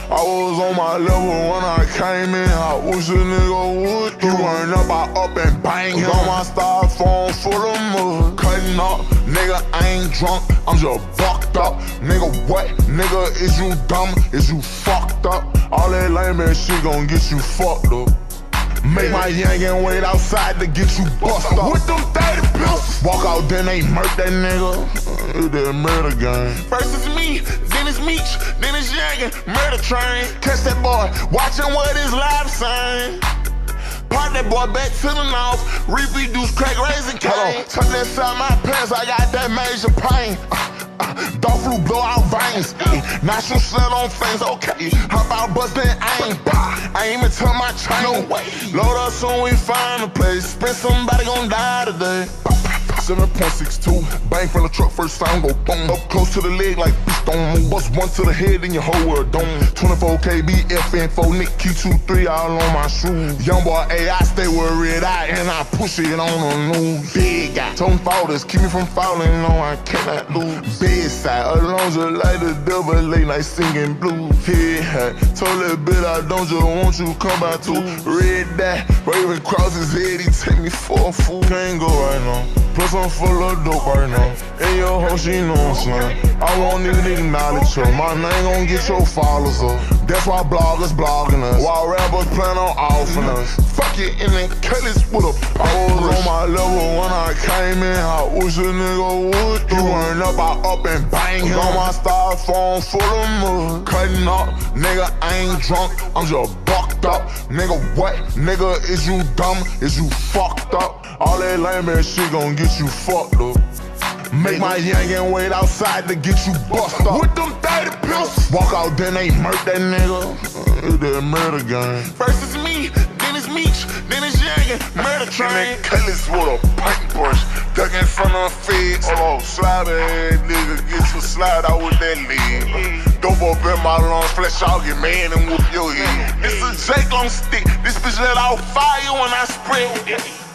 I was on my level when I came in. I wish a nigga would. You weren't up and bang him. On my styrofoam full of mud. Cutting up, nigga, I ain't drunk. I'm just bucked up. Nigga, what? Nigga, is you dumb? Is you fucked up? All that lame ass shit gon' get you fucked up. Make my youngin' wait outside to get you bust up. With them 30 pills. Walk out, then they murk that nigga. It's that murder game. First it's me, then it's Meech, then it's youngin', murder train. Catch that boy, watchin' what his life saying. Part that boy back to the north, repeat deuce, crack, raisin cane. Tuck that side my pants, I got that major pain. Dog flu blow out veins. National slut on things, okay. Hop out, bust that aim. I ain't even tell my chain. Load up soon, we find a place. Spend somebody gon' die today. 7.62, bang from the truck, first sound go boom. Up close to the leg like bitch don't move. Bust one to the head, then your whole world dome. 24 KB, FN4, Nick, Q23, all on my shoes. Youngboy, I stay with red eye, and I push it on the news. Big guy, told him fall this, keep me from falling, no, I cannot lose. Bedside, alone just like the devil, late night singing blues. Head hat, told that bitch I don't just want you, come by to red dye. Raven cross his head, he take me for a fool. Can't go right now. Plus I'm full of dope right now. And your hoe, she know I'm slaying. I won't even acknowledge her. My name gon' get your followers up. That's why bloggers blogging us, while rappers plan on offing us. Fuck it in that Kelly's with a I was on my level when I came in. I wish a nigga would. You weren't up and bang him. On my styrofoam full of mud. Cutting up, nigga, I ain't drunk. I'm just bucked up. Nigga, what? Nigga, is you dumb? Is you fucked up? All that lame ass shit gon' get you fucked up. Make my youngin' wait outside to get you bust up. With them 30 pills. Walk out, then they murk that nigga. It's that murder game. First it's me, then it's Meech, then it's youngin', murder train. Cutlass with a paintbrush, duck in front of the feds. Hold on, slide ass nigga, get you slide out with that leg. Dope up in my lungs, flesh out, get man and whoop your head. This a Jake on stick, this bitch let out fire when I spray.